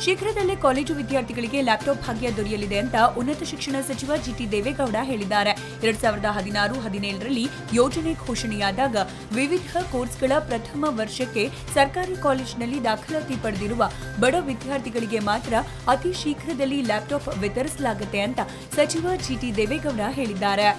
ಶೀಘ್ರದಲ್ಲೇ ಕಾಲೇಜು ವಿದ್ಯಾರ್ಥಿಗಳಿಗೆ ಲ್ಯಾಪ್ಟಾಪ್ ಭಾಗ್ಯ ದೊರೆಯಲಿದೆ ಅಂತ ಉನ್ನತ ಶಿಕ್ಷಣ ಸಚಿವ ಜಿಟಿ ದೇವೇಗೌಡ ಹೇಳಿದ್ದಾರೆ. 2016-17ರಲ್ಲಿ ಯೋಜನೆ ಘೋಷಣೆಯಾದಾಗ ವಿವಿಧ ಕೋರ್ಸ್ಗಳ ಪ್ರಥಮ ವರ್ಷಕ್ಕೆ ಸರ್ಕಾರಿ ಕಾಲೇಜಿನಲ್ಲಿ ದಾಖಲಾತಿ ಪಡೆದಿರುವ ಬಡ ವಿದ್ಯಾರ್ಥಿಗಳಿಗೆ ಮಾತ್ರ ಅತಿ ಶೀಘ್ರದಲ್ಲಿ ಲ್ಯಾಪ್ಟಾಪ್ ವಿತರಿಸಲಾಗುತ್ತೆ ಅಂತ ಸಚಿವ ಜಿಟಿ ದೇವೇಗೌಡ ಹೇಳಿದ್ದಾರೆ.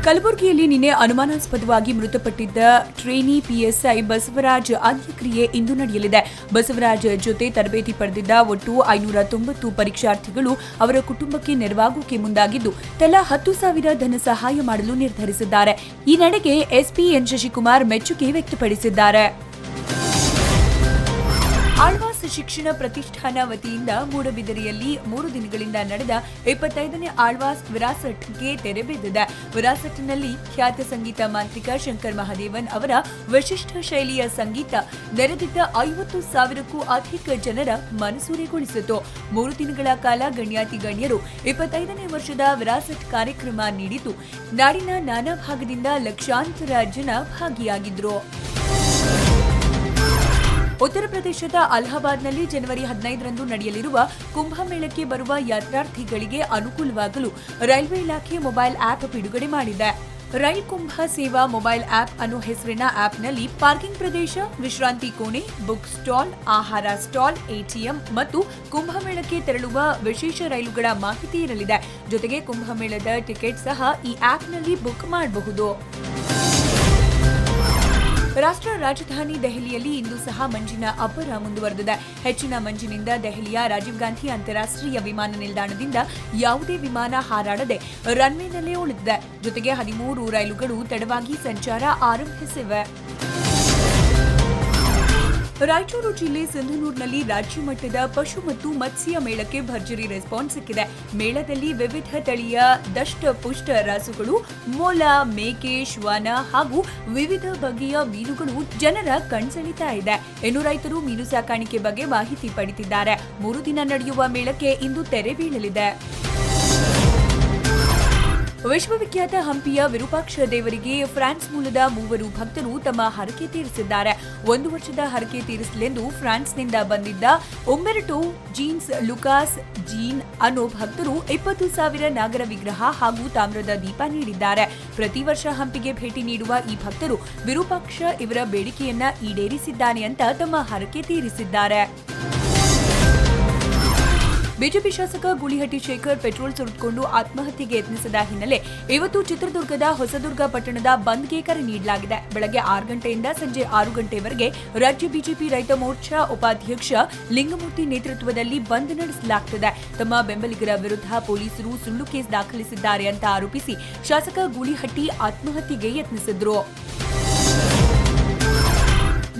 ಕಲಬುರಗಿಯಲ್ಲಿ ನಿನ್ನೆ ಅನುಮಾನಾಸ್ಪದವಾಗಿ ಮೃತಪಟ್ಟಿದ್ದ ಟ್ರೇನಿ ಪಿಎಸ್ಐ ಬಸವರಾಜ್ ಅಂತ್ಯಕ್ರಿಯೆ ಇಂದು ನಡೆಯಲಿದೆ. ಬಸವರಾಜ್ ಜೊತೆ ತರಬೇತಿ ಪಡೆದಿದ್ದ ಒಟ್ಟು 590 ಪರೀಕ್ಷಾರ್ಥಿಗಳು ಅವರ ಕುಟುಂಬಕ್ಕೆ ನೆರವಾಗೋಕೆ ಮುಂದಾಗಿದ್ದು ತಲಾ 10,000 ಧನ ಸಹಾಯ ಮಾಡಲು ನಿರ್ಧರಿಸಿದ್ದಾರೆ. ಈ ನಡೆಗೆ ಎಸ್ಪಿ ಎನ್ ಶಶಿಕುಮಾರ್ ಮೆಚ್ಚುಗೆ ವ್ಯಕ್ತಪಡಿಸಿದ್ದಾರೆ. ಆಳ್ವಾಸ್ ಶಿಕ್ಷಣ ಪ್ರತಿಷ್ಠಾನ ವತಿಯಿಂದ ಮೂಡಬಿದರೆಯಲ್ಲಿ 3 ದಿನಗಳಿಂದ ನಡೆದ 25ನೇ ಆಳ್ವಾಸ್ ವಿರಾಸಟ್ಗೆ ತೆರೆ ಬಿದ್ದಿದೆ. ವಿರಾಸಟ್ನಲ್ಲಿ ಖ್ಯಾತ ಸಂಗೀತ ಮಾಂತ್ರಿಕ ಶಂಕರ್ ಮಹಾದೇವನ್ ಅವರ ವಿಶಿಷ್ಟ ಶೈಲಿಯ ಸಂಗೀತ ನೆರೆದಿದ್ದ 50,000ಕ್ಕೂ ಅಧಿಕ ಜನರ ಮನಸೂರೆಗೊಳಿಸಿತು. 3 ದಿನಗಳ ಕಾಲ ಗಣ್ಯಾತಿ ಗಣ್ಯರು 25ನೇ ವರ್ಷದ ವಿರಾಸಟ್ ಕಾರ್ಯಕ್ರಮ ನೀಡಿದ್ದು ನಾಡಿನ ನಾನಾ ಭಾಗದಿಂದ ಲಕ್ಷಾಂತರ ಜನ ಭಾಗಿಯಾಗಿದ್ರು. ಉತ್ತರ ಪ್ರದೇಶದ ಅಲಹಾಬಾದ್ನಲ್ಲಿ ಜನವರಿ 15ರಂದು ನಡೆಯಲಿರುವ ಕುಂಭಮೇಳಕ್ಕೆ ಬರುವ ಯಾತ್ರಾರ್ಥಿಗಳಿಗೆ ಅನುಕೂಲವಾಗಲು ರೈಲ್ವೆ ಇಲಾಖೆ ಮೊಬೈಲ್ ಆಪ್ ಬಿಡುಗಡೆ ಮಾಡಿದೆ. ರೈಲ್ ಕುಂಭ ಸೇವಾ ಮೊಬೈಲ್ ಆಪ್ ಅನ್ನೋ ಹೆಸರಿನ ಆಪ್ನಲ್ಲಿ ಪಾರ್ಕಿಂಗ್ ಪ್ರದೇಶ, ವಿಶ್ರಾಂತಿ ಕೋಣೆ, ಬುಕ್ ಸ್ಟಾಲ್, ಆಹಾರ ಸ್ಟಾಲ್, ಎಟಿಎಂ ಮತ್ತು ಕುಂಭಮೇಳಕ್ಕೆ ತೆರಳುವ ವಿಶೇಷ ರೈಲುಗಳ ಮಾಹಿತಿ ಇರಲಿದೆ. ಜೊತೆಗೆ ಕುಂಭಮೇಳದ ಟಿಕೆಟ್ ಸಹ ಈ ಆಪ್ನಲ್ಲಿ ಬುಕ್ ಮಾಡಬಹುದು. ರಾಷ್ಟ್ರ ರಾಜಧಾನಿ ದೆಹಲಿಯಲ್ಲಿ ಇಂದು ಸಹ ಮಂಜಿನ ಅಬ್ಬರ ಮುಂದುವರೆದಿದೆ. ಹೆಚ್ಚಿನ ಮಂಜಿನಿಂದ ದೆಹಲಿಯ ರಾಜೀವ್ ಗಾಂಧಿ ಅಂತಾರಾಷ್ಟ್ರೀಯ ವಿಮಾನ ನಿಲ್ದಾಣದಿಂದ ಯಾವುದೇ ವಿಮಾನ ಹಾರಾಡದೆ ರನ್ವೇನಲ್ಲೇ ಉಳಿದಿದೆ. ಜೊತೆಗೆ 13 ರೈಲುಗಳು ತಡವಾಗಿ ಸಂಚಾರ ಆರಂಭಿಸಿವೆ. ರಾಯಚೂರು ಜಿಲ್ಲೆ ಸಿಂಧನೂರಿನಲ್ಲಿ ರಾಜ್ಯ ಮಟ್ಟದ ಪಶು ಮತ್ತು ಮತ್ಸ್ಯ ಮೇಳಕ್ಕೆ ಭರ್ಜರಿ ರೆಸ್ಪಾನ್ಸ್ ಸಿಕ್ಕಿದೆ. ಮೇಳದಲ್ಲಿ ವಿವಿಧ ತಳಿಯ ದಷ್ಟ-ಪುಷ್ಟ ರಾಸುಗಳು, ಮೊಲ, ಮೇಕೆ, ಶ್ವಾನ ಹಾಗೂ ವಿವಿಧ ಬಗೆಯ ಮೀನುಗಳು ಜನರ ಕಣ್ಸೆಳೀತಾ ಇದೆ. ಇನ್ನು ರೈತರು ಮೀನು ಸಾಕಾಣಿಕೆ ಬಗ್ಗೆ ಮಾಹಿತಿ ಪಡೆದಿದ್ದಾರೆ. 3 ದಿನ ನಡೆಯುವ ಮೇಳಕ್ಕೆ ಇಂದು ತೆರೆ ಬೀಳಲಿದೆ. ವಿಶ್ವವಿಖ್ಯಾತ ಹಂಪಿಯ ವಿರೂಪಾಕ್ಷ ದೇವರಿಗೆ ಫ್ರಾನ್ಸ್ ಮೂಲದ 3 ಭಕ್ತರು ತಮ್ಮ ಹರಕೆ ತೀರಿಸಿದ್ದಾರೆ. 1 ವರ್ಷದ ಹರಕೆ ತೀರಿಸಲೆಂದು ಫ್ರಾನ್ಸ್ನಿಂದ ಬಂದಿದ್ದ ಉಂಬೆರ್ಟೋ ಜೀನ್ಸ್ ಲುಕಾಸ್ ಜೀನ್ ಅನ್ನೋ ಭಕ್ತರು 20,000 ನಾಗರ ವಿಗ್ರಹ ಹಾಗೂ ತಾಮ್ರದ ದೀಪ ನೀಡಿದ್ದಾರೆ. ಪ್ರತಿ ವರ್ಷ ಹಂಪಿಗೆ ಭೇಟಿ ನೀಡುವ ಈ ಭಕ್ತರು ವಿರೂಪಾಕ್ಷ ಇವರ ಬೇಡಿಕೆಯನ್ನ ಈಡೇರಿಸಿದ್ದಾನೆ ಅಂತ ತಮ್ಮ ಹರಕೆ ತೀರಿಸಿದ್ದಾರೆ. ಬಿಜೆಪಿ ಶಾಸಕ ಗೂಳಿಹಟ್ಟಿ ಶೇಖರ್ ಪೆಟ್ರೋಲ್ ಸುರಿದುಕೊಂಡು ಆತ್ಮಹತ್ಯೆಗೆ ಯತ್ನಿಸಿದ ಹಿನ್ನೆಲೆ ಇವತ್ತು ಚಿತ್ರದುರ್ಗದ ಹೊಸದುರ್ಗ ಪಟ್ಟಣದ ಬಂದ್ಗೆ ಕರೆ ನೀಡಲಾಗಿದೆ. ಬೆಳಗ್ಗೆ 6 ಗಂಟೆಯಿಂದ ಸಂಜೆ 6 ಗಂಟೆವರೆಗೆ ರಾಜ್ಯ ಬಿಜೆಪಿ ರೈತ ಮೋರ್ಚಾ ಉಪಾಧ್ಯಕ್ಷ ಲಿಂಗಮೂರ್ತಿ ನೇತೃತ್ವದಲ್ಲಿ ಬಂದ್ ನಡೆಸಲಾಗುತ್ತದೆ. ತಮ್ಮ ಬೆಂಬಲಿಗರ ವಿರುದ್ಧ ಪೊಲೀಸರು ಸುಳ್ಳು ಕೇಸ್ ದಾಖಲಿಸಿದ್ದಾರೆ ಅಂತ ಆರೋಪಿಸಿ ಶಾಸಕ ಗೂಳಿಹಟ್ಟಿ ಆತ್ಮಹತ್ಯೆಗೆ ಯತ್ನಿಸಿದ್ರು.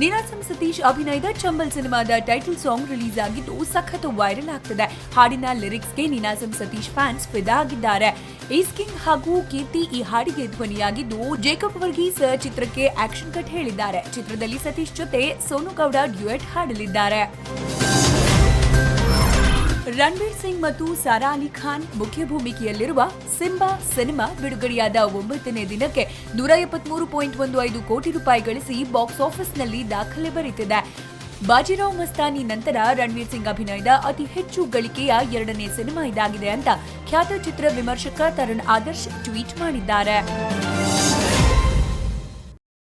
ನೀನಾಸಂ ಸತೀಶ್ ಅಭಿನಯದ ಚಂಬಲ್ ಸಿನಿಮಾದ ಟೈಟಲ್ ಸಾಂಗ್ ರಿಲೀಸ್ ಆಗಿದ್ದು ಸಖತ್ ವೈರಲ್ ಆಗ್ತಿದೆ. ಹಾಡಿನ ಲಿರಿಕ್ಸ್ಗೆ ನೀನಾಸಂ ಸತೀಶ್ ಫ್ಯಾನ್ಸ್ ಫಿದಾ ಆಗಿದ್ದಾರೆ. ಈಸ್ ಕಿಂಗ್ ಹಾಗೂ ಕೀರ್ತಿ ಈ ಹಾಡಿಗೆ ಧ್ವನಿಯಾಗಿದ್ದು ಜೇಕಬ್ ವರ್ಗೀಸ್ ಚಿತ್ರಕ್ಕೆ ಆಕ್ಷನ್ ಕಟ್ ಹೇಳಿದ್ದಾರೆ. ಚಿತ್ರದಲ್ಲಿ ಸತೀಶ್ ಜೊತೆ ಸೋನು ಗೌಡ ಡ್ಯುಯೆಟ್ ಹಾಡಲಿದ್ದಾರೆ. ರಣಬೀರ್ ಸಿಂಗ್ ಮತ್ತು ಸಾರಾ ಅಲಿ ಖಾನ್ ಮುಖ್ಯ ಭೂಮಿಕೆಯಲ್ಲಿರುವ ಸಿಂಬಾ ಸಿನಿಮಾ ಬಿಡುಗಡೆಯಾದ 9ನೇ ದಿನಕ್ಕೆ 173.15 ಕೋಟಿ ರೂಪಾಯಿ ಗಳಿಸಿ ಬಾಕ್ಸ್ ಆಫೀಸ್ನಲ್ಲಿ ದಾಖಲೆ ಬರೆದಿದೆ. ಬಾಜಿರಾವ್ ಮಸ್ತಾನಿ ನಂತರ ರಣಬೀರ್ ಸಿಂಗ್ ಅಭಿನಯದ ಅತಿ ಹೆಚ್ಚು ಗಳಿಕೆಯ 2ನೇ ಸಿನಿಮಾ ಇದಾಗಿದೆ ಅಂತ ಖ್ಯಾತ ಚಿತ್ರ ವಿಮರ್ಶಕ ತರುಣ್ ಆದರ್ಶ್ ಟ್ವೀಟ್ ಮಾಡಿದ್ದಾರೆ.